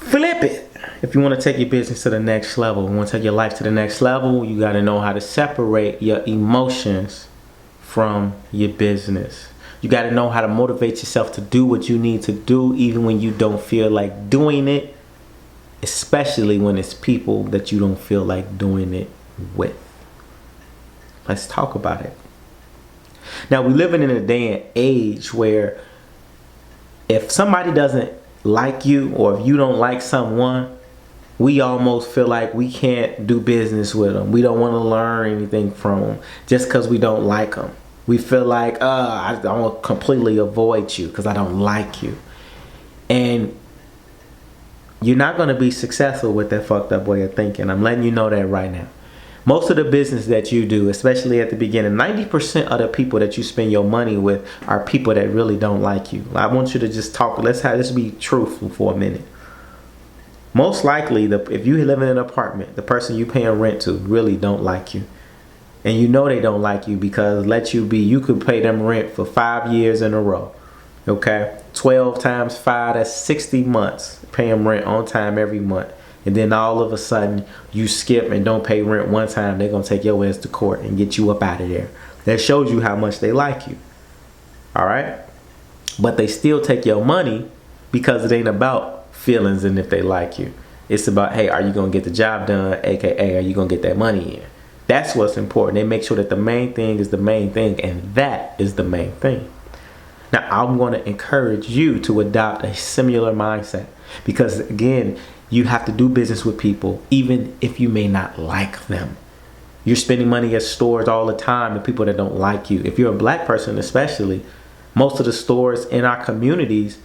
Flip it. If you want to take your business to the next level, you want to take your life to the next level, you got to know how to separate your emotions from your business. You got to know how to motivate yourself to do what you need to do, even when you don't feel like doing it, especially when it's people that you don't feel like doing it with. Let's talk about it. Now, we're living in a day and age where if somebody doesn't like you, or if you don't like someone, we almost feel like we can't do business with them. We don't want to learn anything from them just because we don't like them. We feel like, I want to completely avoid you because I don't like you. And you're not going to be successful with that fucked up way of thinking. I'm letting you know that right now. Most of the business that you do, especially at the beginning, 90% of the people that you spend your money with are people that really don't like you. I want you to just talk. Let's be truthful for a minute. Most likely, if you live in an apartment, the person you paying rent to really don't like you. And you know they don't like you because you could pay them rent for 5 years in a row. Okay? 12 times 5, that's 60 months. Pay them rent on time every month. And then all of a sudden, you skip and don't pay rent one time. They're going to take your ass to court and get you up out of there. That shows you how much they like you. Alright? But they still take your money because it ain't about feelings and if they like you. It's about, hey, are you going to get the job done? AKA, are you going to get that money in? That's what's important. They make sure that the main thing is the main thing, and that is the main thing. Now, I'm going to encourage you to adopt a similar mindset because, again, you have to do business with people even if you may not like them. You're spending money at stores all the time with people that don't like you. If you're a black person especially, most of the stores in our communities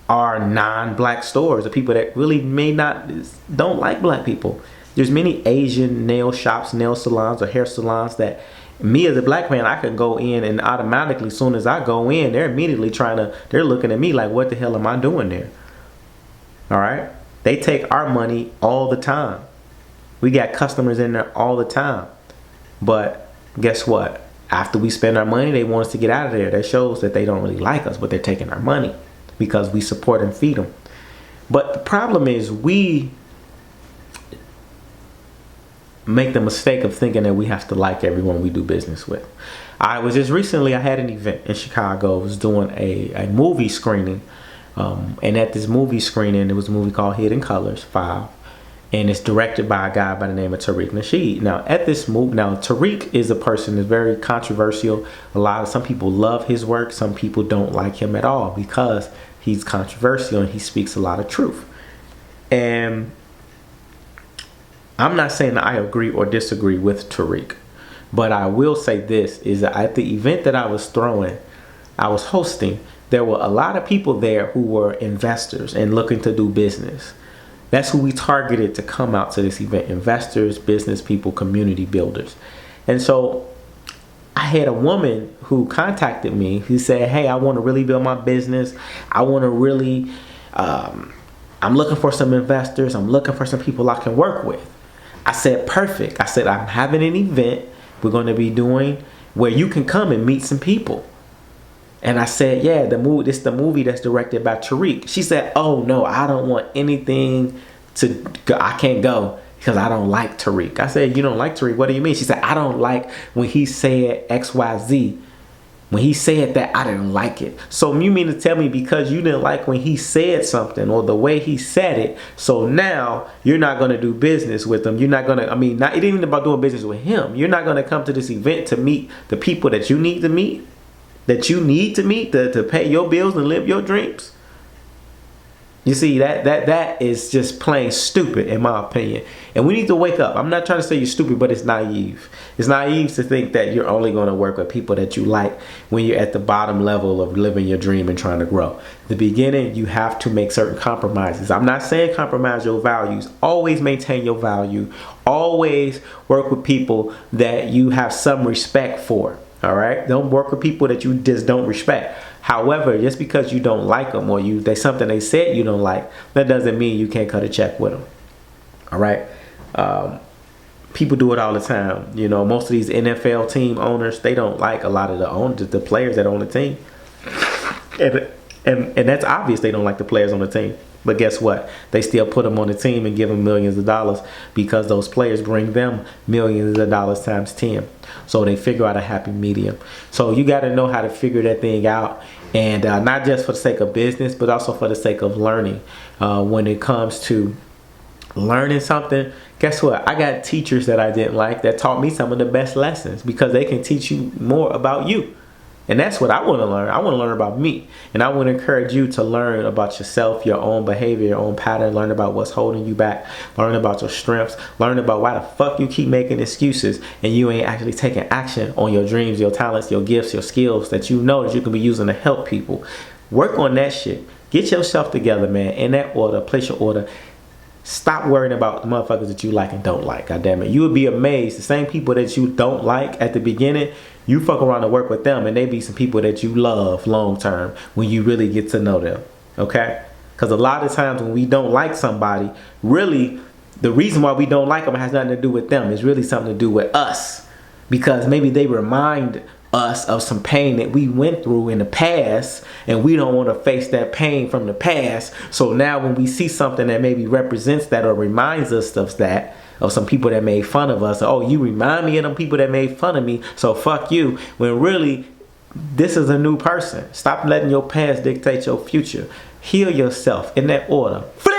are non-black stores. The people that really don't like black people. There's many Asian nail shops, nail salons, or hair salons that me as a black man, I can go in and automatically, as soon as I go in, they're immediately they're looking at me like, what the hell am I doing there? All right. They take our money all the time. We got customers in there all the time. But guess what? After we spend our money, they want us to get out of there. That shows that they don't really like us, but they're taking our money because we support and feed them. But the problem is we make the mistake of thinking that we have to like everyone we do business with. I had an event in Chicago. I was doing a movie screening. And at this movie screening, there was a movie called Hidden Colors 5. And it's directed by a guy by the name of Tariq Nasheed. Now, at this movie, Tariq is a person that's very controversial. Some people love his work. Some people don't like him at all because he's controversial and he speaks a lot of truth. And I'm not saying that I agree or disagree with Tariq, but I will say this, is that at the event that I was hosting, there were a lot of people there who were investors and looking to do business. That's who we targeted to come out to this event. Investors, business people, community builders. And so I had a woman who contacted me who said, hey, I want to really build my business. I want to really, I'm looking for some investors. I'm looking for some people I can work with. I said, perfect. I said, I'm having an event we're going to be doing where you can come and meet some people. And I said, yeah, this is the movie that's directed by Tariq. She said, oh no, I don't want anything I can't go because I don't like Tariq. I said, you don't like Tariq? What do you mean? She said, I don't like when he said XYZ. When he said that, I didn't like it. So you mean to tell me because you didn't like when he said something or the way he said it, so now you're not going to do business with him. You're not going to, it ain't even about doing business with him. You're not going to come to this event to meet the people that you need to meet, to pay your bills and live your dreams. You see, that is just plain stupid in my opinion. And we need to wake up. I'm not trying to say you're stupid, but it's naive. It's naive to think that you're only going to work with people that you like when you're at the bottom level of living your dream and trying to grow. The beginning, you have to make certain compromises. I'm not saying compromise your values. Always maintain your value. Always work with people that you have some respect for. All right? Don't work with people that you just don't respect. However, just because you don't like them or there's something they said you don't like, that doesn't mean you can't cut a check with them. All right. People do it all the time. You know, most of these NFL team owners, they don't like a lot of the players that own the team. And that's obvious they don't like the players on the team. But guess what? They still put them on the team and give them millions of dollars because those players bring them millions of dollars times 10. So they figure out a happy medium. So you got to know how to figure that thing out. And not just for the sake of business, but also for the sake of learning. When it comes to learning something, guess what? I got teachers that I didn't like that taught me some of the best lessons because they can teach you more about you. And that's what I want to learn. I want to learn about me. And I want to encourage you to learn about yourself, your own behavior, your own pattern. Learn about what's holding you back. Learn about your strengths. Learn about why the fuck you keep making excuses and you ain't actually taking action on your dreams, your talents, your gifts, your skills that you know that you can be using to help people. Work on that shit. Get yourself together, man. In that order, place your order. Stop worrying about the motherfuckers that you like and don't like. God damn it. You would be amazed. The same people that you don't like at the beginning, you fuck around and work with them and they be some people that you love long term when you really get to know them. Okay? Because a lot of times when we don't like somebody, really the reason why we don't like them has nothing to do with them. It's really something to do with us. Because maybe they remind us of some pain that we went through in the past and we don't want to face that pain from the past. So now when we see something that maybe represents that or reminds us of that, of some people that made fun of us, oh, you remind me of them people that made fun of me, so fuck you, when really this is a new person. Stop letting your past dictate your future. Heal yourself in that order. Flip!